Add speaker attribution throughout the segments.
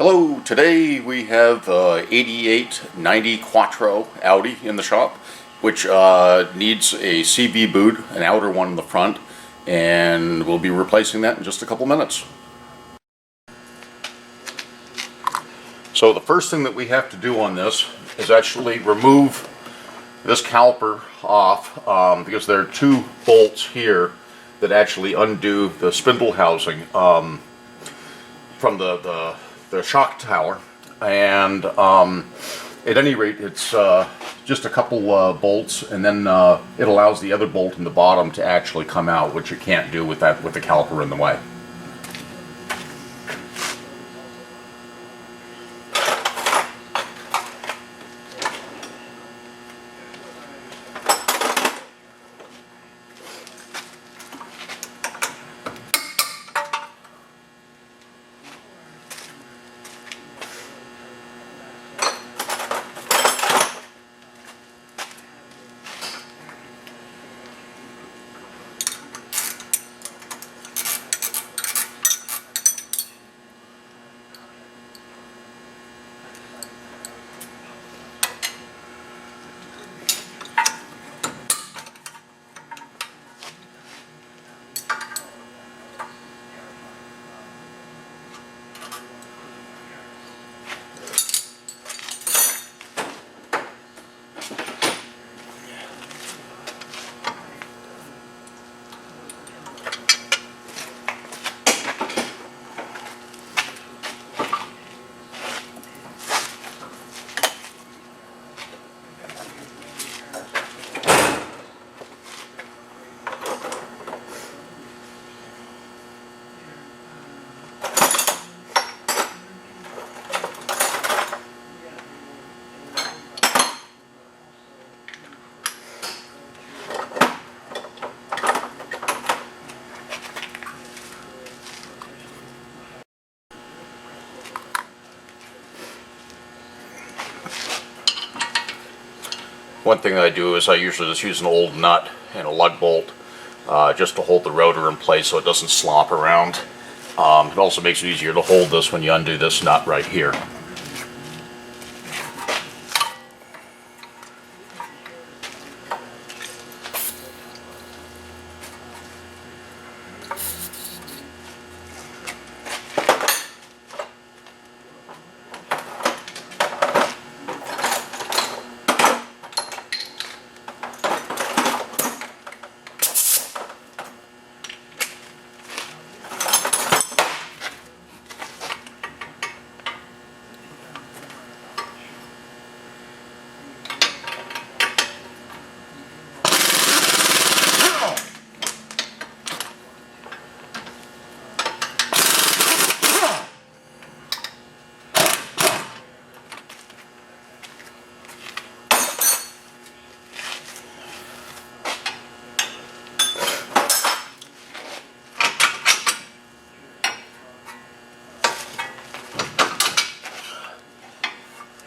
Speaker 1: Hello, today we have 8890 Quattro Audi in the shop, which needs a CV boot, an outer one in the front, and we'll be replacing that in just a couple minutes. So the first thing that we have to do on this is actually remove this caliper off because there are two bolts here that actually undo the spindle housing from the shock tower, and at any rate it's just a couple bolts, and then it allows the other bolt in the bottom to actually come out, which it can't do with the caliper in the way. One thing that I do is I usually just use an old nut and a lug bolt just to hold the rotor in place so it doesn't slop around. It also makes it easier to hold this when you undo this nut right here.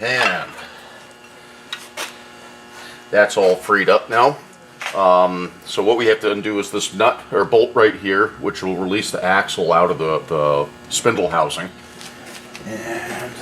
Speaker 1: And that's all freed up now. So what we have to undo is this nut or bolt right here, which will release the axle out of the spindle housing. And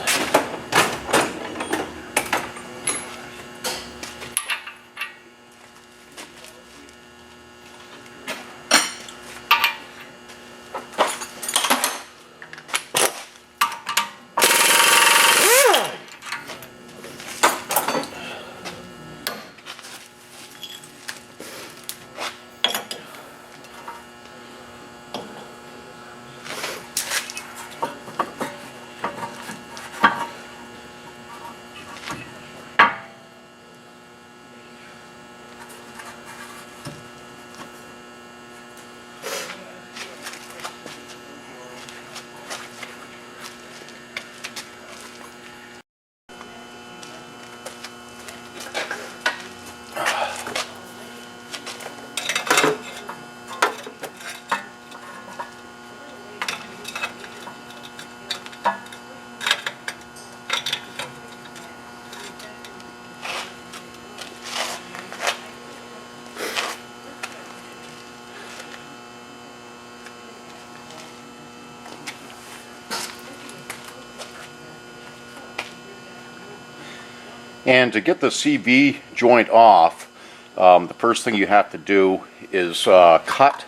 Speaker 1: And to get the CV joint off, the first thing you have to do is cut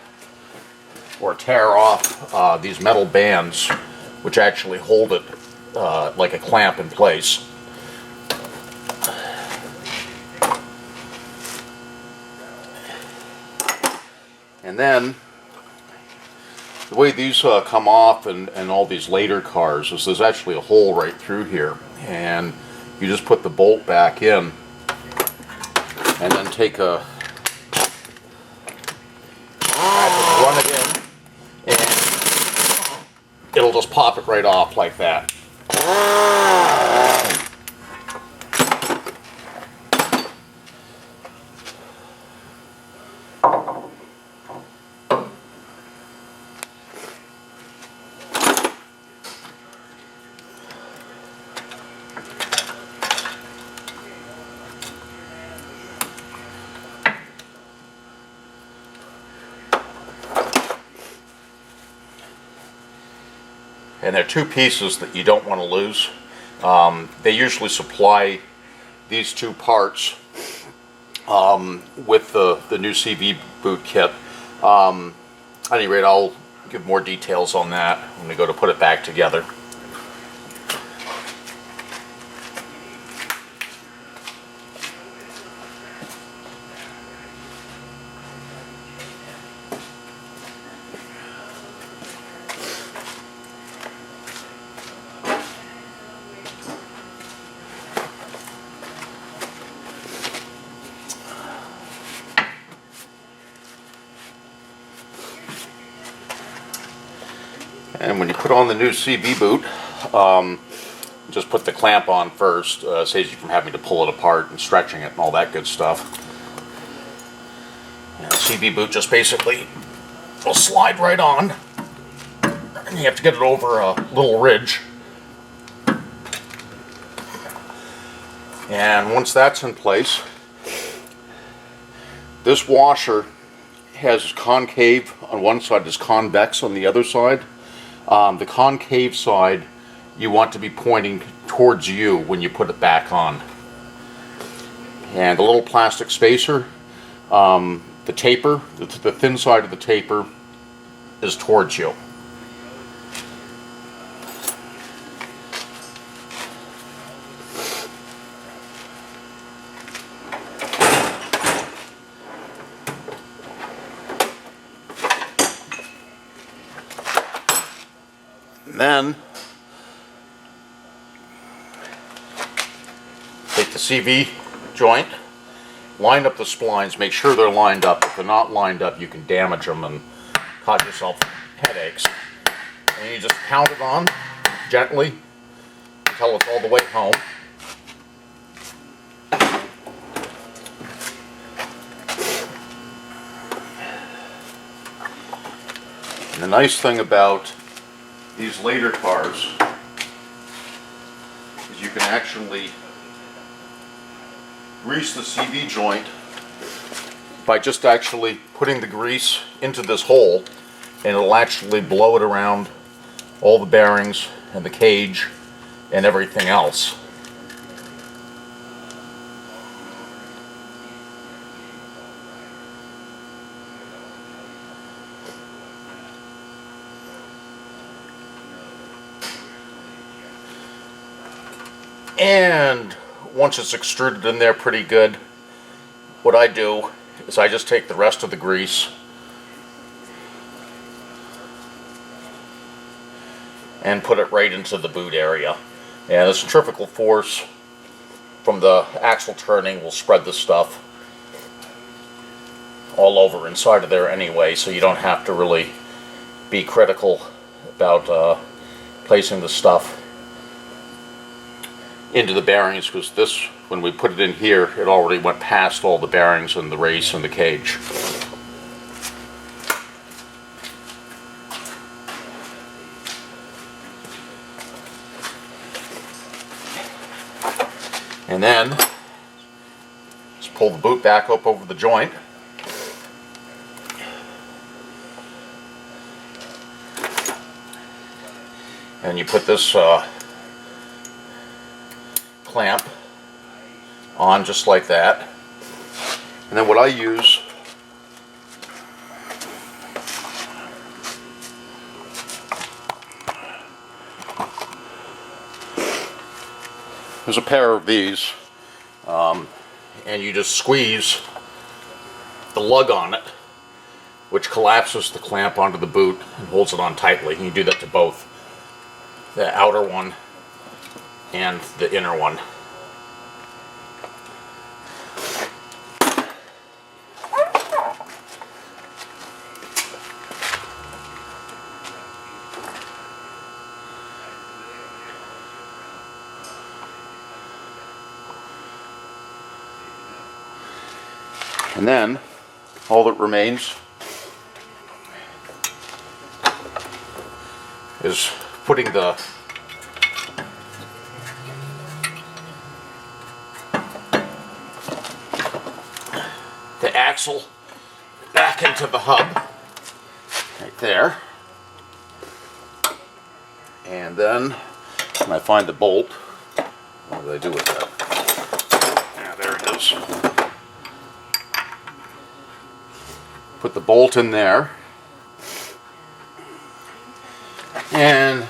Speaker 1: or tear off these metal bands, which actually hold it like a clamp in place. And then the way these come off in all these later cars is there's actually a hole right through here, and you just put the bolt back in and then take a run it in, and it'll just pop it right off like that. And there are two pieces that you don't want to lose. They usually supply these two parts with the new CV boot kit. At any rate, I'll give more details on that when we go to put it back together. And when you put on the new CV boot, just put the clamp on first. Saves you from having to pull it apart and stretching it and all that good stuff. And the CV boot just basically will slide right on. And you have to get it over a little ridge. And once that's in place, this washer has concave on one side, is convex on the other side. The concave side you want to be pointing towards you when you put it back on. And the little plastic spacer, the taper, the thin side of the taper is towards you. And then take the CV joint, line up the splines, make sure they're lined up. If they're not lined up, you can damage them and cause yourself headaches. And you just pound it on gently until it's all the way home. And the nice thing about these later cars is you can actually grease the CV joint by just actually putting the grease into this hole, and it'll actually blow it around all the bearings and the cage and everything else. And once it's extruded in there pretty good, what I do is I just take the rest of the grease and put it right into the boot area. And the centrifugal force from the axle turning will spread the stuff all over inside of there anyway, so you don't have to really be critical about placing the stuff into the bearings, because this, when we put it in here, it already went past all the bearings and the race and the cage. And then just pull the boot back up over the joint. And you put this clamp on just like that. And then what I use is a pair of these, and you just squeeze the lug on it, which collapses the clamp onto the boot and holds it on tightly. And you do that to both the outer one and the inner one. And then all that remains is putting the axle back into the hub right there. And then when I find the bolt, what do I do with that? Yeah, there it is. Put the bolt in there, and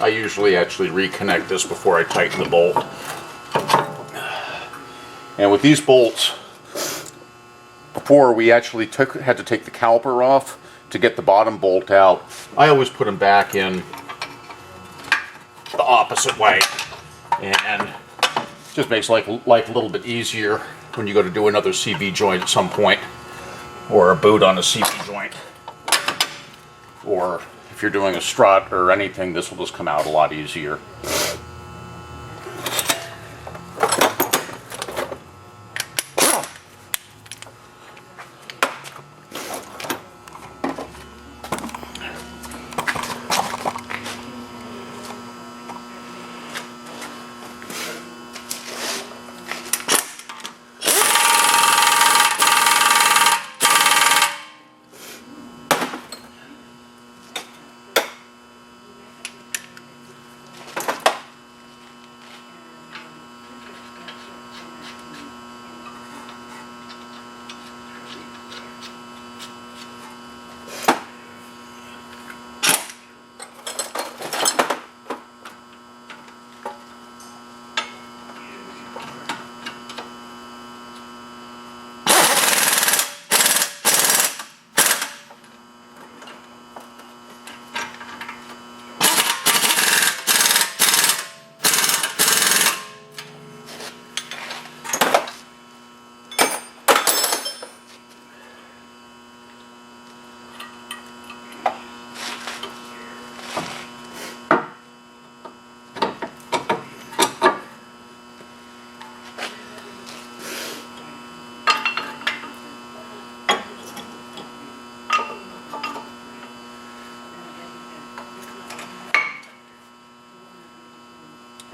Speaker 1: I usually actually reconnect this before I tighten the bolt. And with these bolts, before we actually had to take the caliper off to get the bottom bolt out, I always put them back in the opposite way, and just makes life a little bit easier when you go to do another CV joint at some point, or a boot on a CV joint, or if you're doing a strut or anything, this will just come out a lot easier.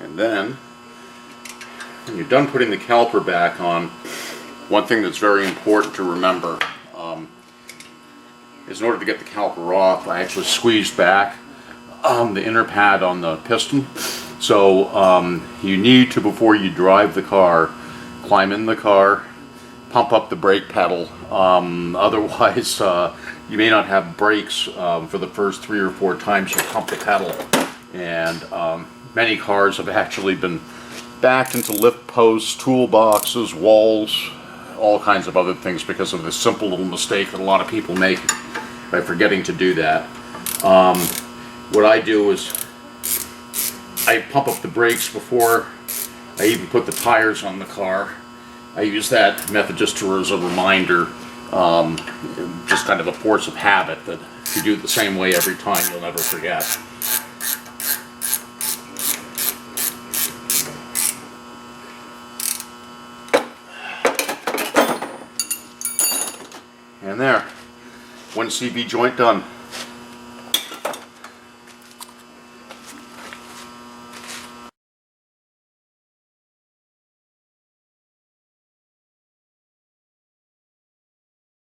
Speaker 1: And then, when you're done putting the caliper back on, one thing that's very important to remember is in order to get the caliper off, I actually squeezed back the inner pad on the piston. So you need to, before you drive the car, climb in the car, pump up the brake pedal. Otherwise, you may not have brakes for the first 3 or 4 times you pump the pedal. And many cars have actually been backed into lift posts, toolboxes, walls, all kinds of other things because of this simple little mistake that a lot of people make by forgetting to do that. What I do is I pump up the brakes before I even put the tires on the car. I use that method just as a reminder, just kind of a force of habit that if you do it the same way every time, you'll never forget. And there, one CV joint done.